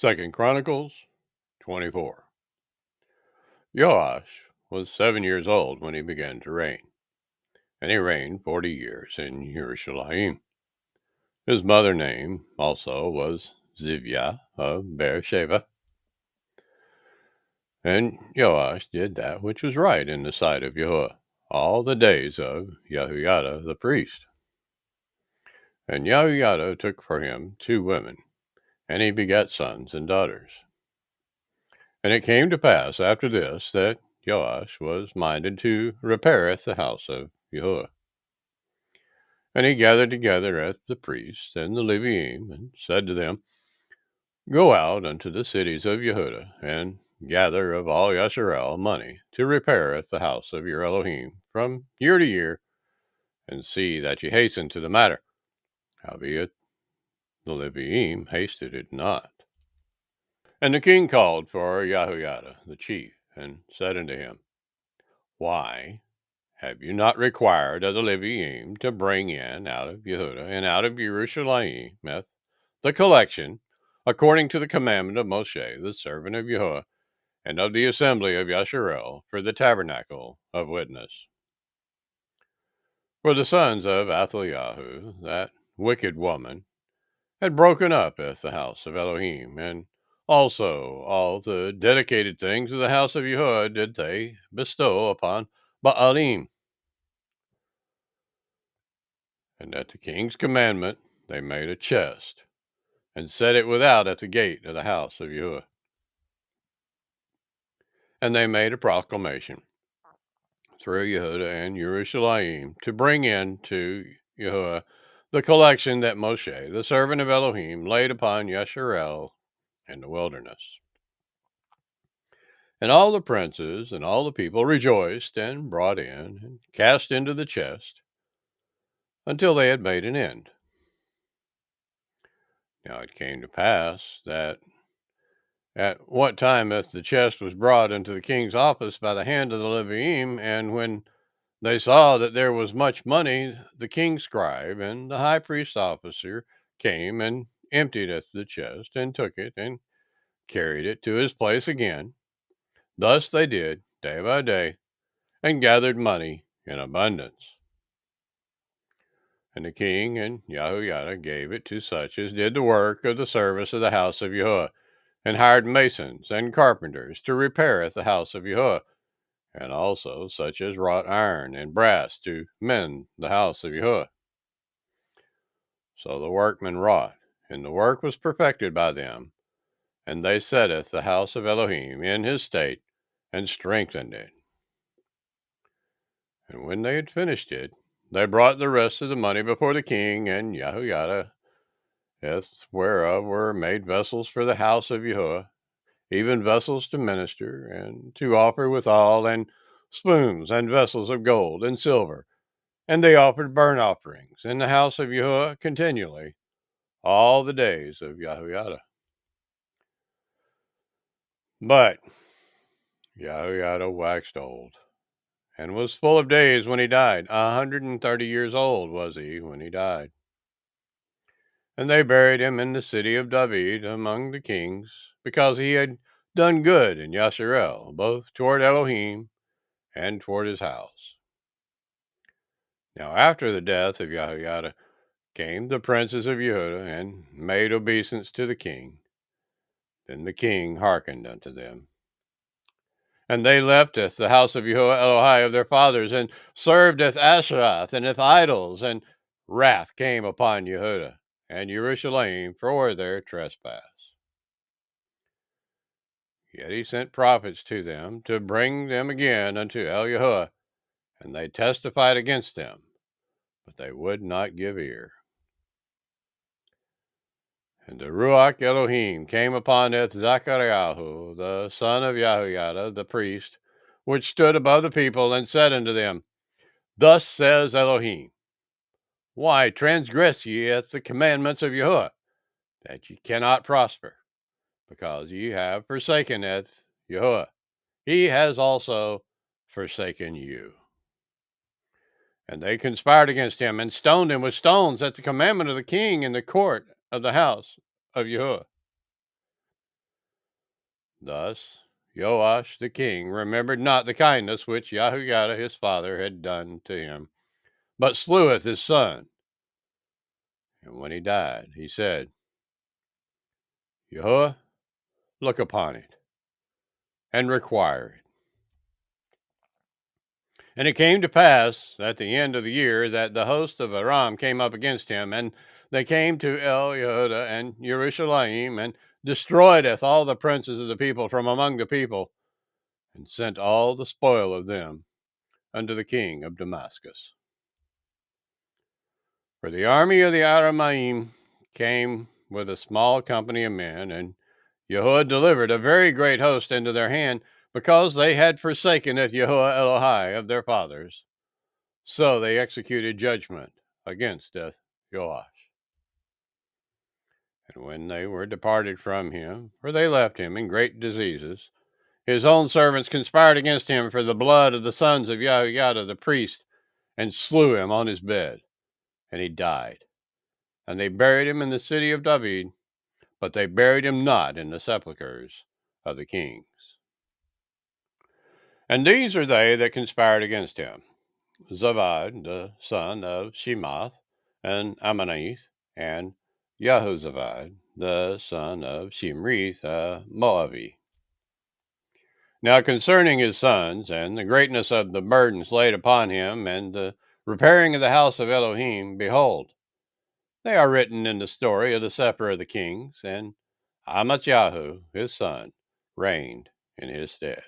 Second Chronicles 24. Joash was 7 years old when he began to reign, and he reigned 40 years in Jerusalem. His mother name also was Zibiah of Beersheba. And Joash did that which was right in the sight of Yahuwah all the days of YAHUSHA the priest. And YAHUSHA took for him 2 women, and he begat sons and daughters. And it came to pass after this that Joash was minded to repaireth the house of Yahuwah. And he gathered together the priests and the Leviim, and said to them, Go out unto the cities of Yehudah, and gather of all Yasharel money to repair the house of your Elohim from year to year, and see that ye hasten to the matter. Howbeit the Leviim hasted it not. And the king called for YAHUSHA the chief, and said unto him, Why have you not required of the Leviim to bring in out of Yehudah and out of Jerusalem the collection, according to the commandment of Moshe, the servant of Yahuwah, and of the assembly of Yasharel, for the tabernacle of witness? For the sons of Athaliahu, that wicked woman, had broken up the house of Elohim, and also all the dedicated things of the house of Yahuwah did they bestow upon Baalim. And at the king's commandment they made a chest, and set it without at the gate of the house of Yahuwah. And they made a proclamation through Yehudah and Jerusalem to bring in to Yahuwah the collection that Moshe, the servant of Elohim, laid upon Yasharel in the wilderness. And all the princes and all the people rejoiced, and brought in, and cast into the chest, until they had made an end. Now it came to pass that at what time the chest was brought into the king's office by the hand of the Leviim, and when they saw that there was much money, the king's scribe and the high priest's officer came and emptied the chest, and took it, and carried it to his place again. Thus they did, day by day, and gathered money in abundance. And the king and YAHUSHA gave it to such as did the work of the service of the house of Yahuwah, and hired masons and carpenters to repair the house of Yahuwah, and also such as wrought iron and brass to mend the house of Yahuwah. So the workmen wrought, and the work was perfected by them, and they setteth the house of Elohim in his state, and strengthened it. And when they had finished it, they brought the rest of the money before the king and YAHUSHA, whereof were made vessels for the house of Yahuwah, even vessels to minister, and to offer withal, and spoons, and vessels of gold and silver. And they offered burnt offerings in the house of Yahuwah continually, all the days of YAHUSHA. But YAHUSHA waxed old, and was full of days when he died. 130 years old was he when he died. And they buried him in the city of David among the kings, because he had done good in Yasharel, both toward Elohim and toward his house. Now after the death of YAHUSHA came the princes of Yehudah, and made obeisance to the king. Then the king hearkened unto them. And they left the house of Yahuwah Elohai of their fathers, and served Asheroth and idols, and wrath came upon Yehudah and Jerusalem for their trespass. Yet he sent prophets to them to bring them again unto Yahuwah, and they testified against them, but they would not give ear. And the Ruach Elohim came upon Zachariahu, the son of YAHUSHA, the priest, which stood above the people, and said unto them, Thus says Elohim, Why transgress ye the commandments of Yahuwah, that ye cannot prosper? Because ye have forsaken Yahuwah. He has also forsaken you. And they conspired against him, and stoned him with stones at the commandment of the king in the court of the house of Yahuwah. Thus Joash the king remembered not the kindness which YAHUSHA his father had done to him, but sleweth his son. And when he died, he said, YAHUAH, look upon it, and require it. And it came to pass at the end of the year that the host of Aram came up against him, and they came to El Yehudah and Jerusalem, and destroyedeth all the princes of the people from among the people, and sent all the spoil of them unto the king of Damascus. For the army of the Arameim came with a small company of men, and YAHUAH delivered a very great host into their hand, because they had forsaken YAHUAH Elohai of their fathers. So they executed judgment against Joash. And when they were departed from him, for they left him in great diseases, his own servants conspired against him for the blood of the sons of YAHUSHA the priest, and slew him on his bed, and he died. And they buried him in the city of David, but they buried him not in the sepulchres of the kings. And these are they that conspired against him: Zabad, the son of Shemath, and Ammonite, and Yahuzabad, the son of Shimrith, a Moabi. Now concerning his sons, and the greatness of the burdens laid upon him, and the repairing of the house of Elohim, behold, they are written in the story of the Cepher of the kings, and Amatyahu, his son, reigned in his stead.